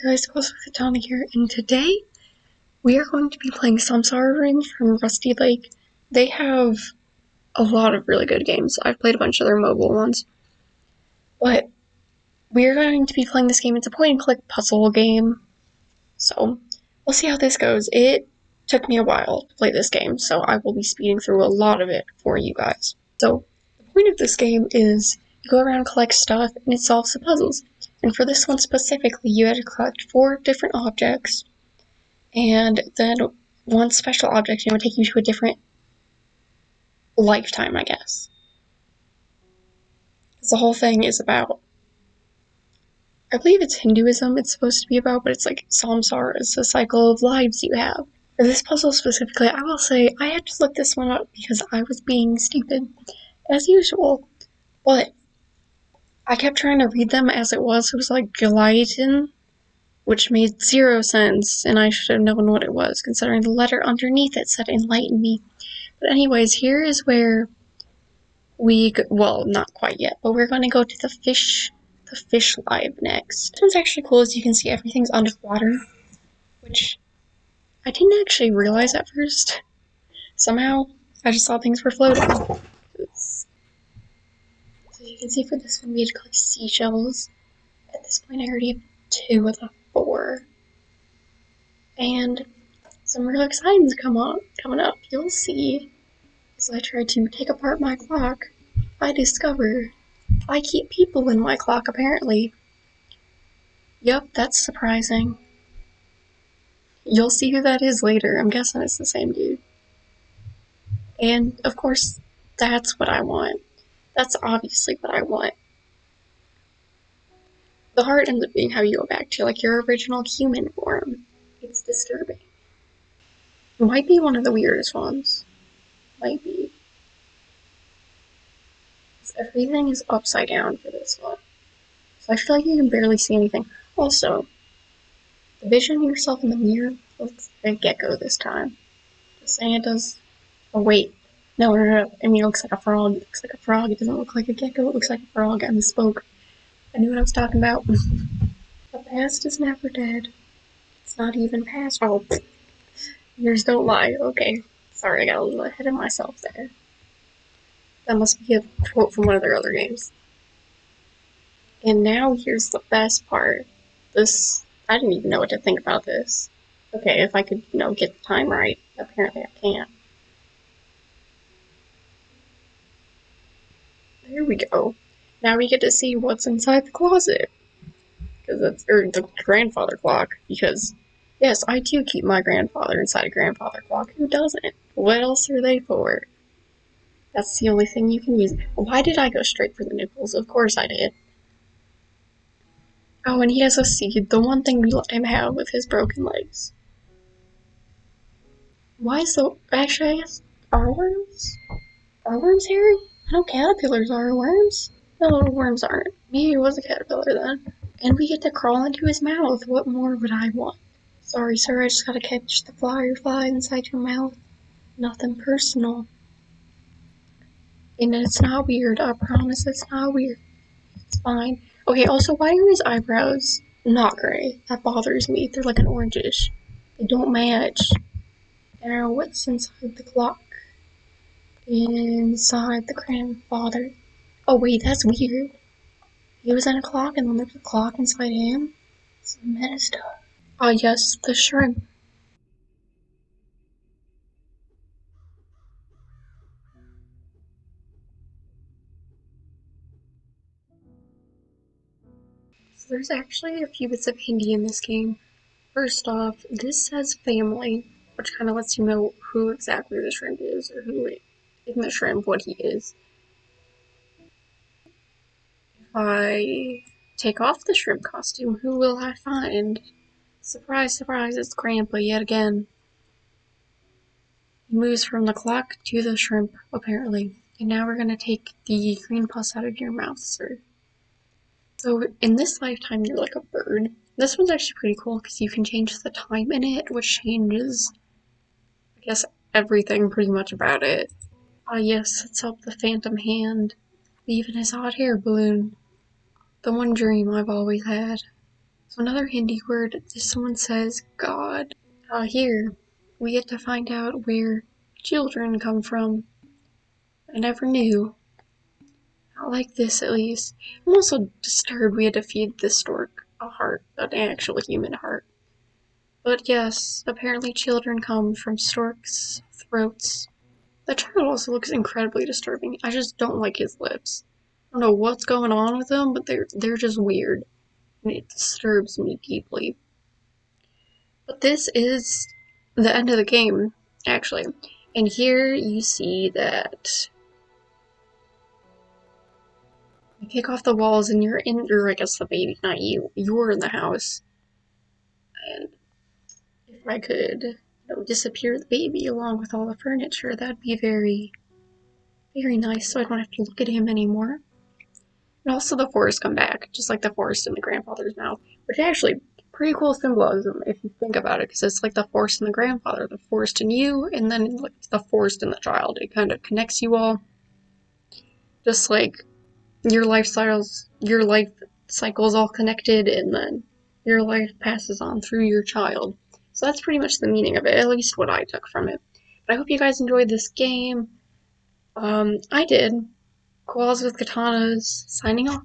Guys, close with Katana here, and today we are going to be playing Samsara Room from Rusty Lake. They have a lot of really good games. I've played a bunch of their mobile ones, but we're going to be playing this game. It's a point-and-click puzzle game, so we'll see how this goes. It took me a while to play this game, so I will be speeding through a lot of it for you guys. So the point of this game is you go around, collect stuff, and it solves the puzzles. And for this one specifically, you had to collect 4 different objects. And then one special object, will take you to a different lifetime, I guess. Because the whole thing is about, I believe it's Hinduism it's supposed to be about, but it's like samsara is the cycle of lives you have. For this puzzle specifically, I will say I had to look this one up because I was being stupid, as usual. But I kept trying to read them as it was. It was like gelatin, which made 0 sense, and I should have known what it was, considering the letter underneath it said enlighten me. But anyways, here is where well, not quite yet, but we're going to go to the fish live next. This one's actually cool. As you can see, everything's underwater, which I didn't actually realize at first. Somehow, I just thought things were floating. So you can see for this one, we had to collect seashells. At this point, I already have 2 of the 4. And some real exciting coming up. You'll see. As I try to take apart my clock, I discover I keep people in my clock, apparently. Yup, that's surprising. You'll see who that is later. I'm guessing it's the same dude. And, of course, that's what I want. That's obviously what I want. The heart ends up being how you go back to, like, your original human form. It's disturbing. It might be one of the weirdest ones. Might be. Everything is upside down for this one. So I feel like you can barely see anything. Also, the vision of yourself in the mirror looks like a gecko this time. Just saying it does. Oh, wait. No. I mean, it looks like a frog. It looks like a frog. It doesn't look like a gecko. It looks like a frog. I misspoke. I knew what I was talking about. The past is never dead. It's not even past. Oh, years don't lie. Okay. Sorry, I got a little ahead of myself there. That must be a quote from one of their other games. And now here's the best part. I didn't even know what to think about this. Okay, if I could, get the time right. Apparently I can't. There we go. Now we get to see what's inside the closet. Or the grandfather clock. Because, yes, I do keep my grandfather inside a grandfather clock. Who doesn't? What else are they for? That's the only thing you can use. Why did I go straight for the nipples? Of course I did. Oh, and he has a seed. The one thing we let him have with his broken legs. Why so? Actually, I guess, are worms? Are worms hairy? I know caterpillars are worms. No, worms aren't. Maybe it was a caterpillar then. And we get to crawl into his mouth. What more would I want? Sorry, sir, I just gotta catch the fly inside your mouth. Nothing personal. And it's not weird, I promise it's not weird. It's fine. Okay, also, why are his eyebrows not gray? That bothers me. They're like an orangish. They don't match. Now, what's inside the clock? Inside the grandfather. Oh, wait, that's weird. He was in a clock and then there's a clock inside him. It's meta stuff. Ah, yes, the shrimp. So there's actually a few bits of Hindi in this game. First off, this says family, which kind of lets you know who exactly the shrimp is, or who in the shrimp, what he is. If I take off the shrimp costume, who will I find? Surprise, surprise, it's Grandpa yet again. He moves from the clock to the shrimp, apparently. And now we're gonna take the green pus out of your mouth, sir. So in this lifetime, you're like a bird. This one's actually pretty cool because you can change the time in it, which changes, I guess, everything pretty much about it. Ah, yes, it's up the phantom hand. Even his hot air balloon. The one dream I've always had. Another Hindi word, someone says God. Here, we get to find out where children come from. I never knew. Not like this, at least. I'm also disturbed we had to feed this stork a heart, an actual human heart. But yes, apparently children come from storks' throats. The child also looks incredibly disturbing. I just don't like his lips. I don't know what's going on with them, but they're just weird. And it disturbs me deeply. But this is the end of the game, actually. And here you see that you kick off the walls and you're in, or I guess the baby, not you, you're in the house. And if I could, disappear the baby along with all the furniture, that'd be very, very nice so I don't have to look at him anymore. And also the forest come back, just like the forest in the grandfather's mouth, which actually pretty cool symbolism if you think about it, because it's like the forest in the grandfather, the forest in you, and then like the forest in the child. It kind of connects you all, just like your life cycles all connected, and then your life passes on through your child. So that's pretty much the meaning of it, at least what I took from it. But I hope you guys enjoyed this game. I did. Koalas with Katanas, signing off.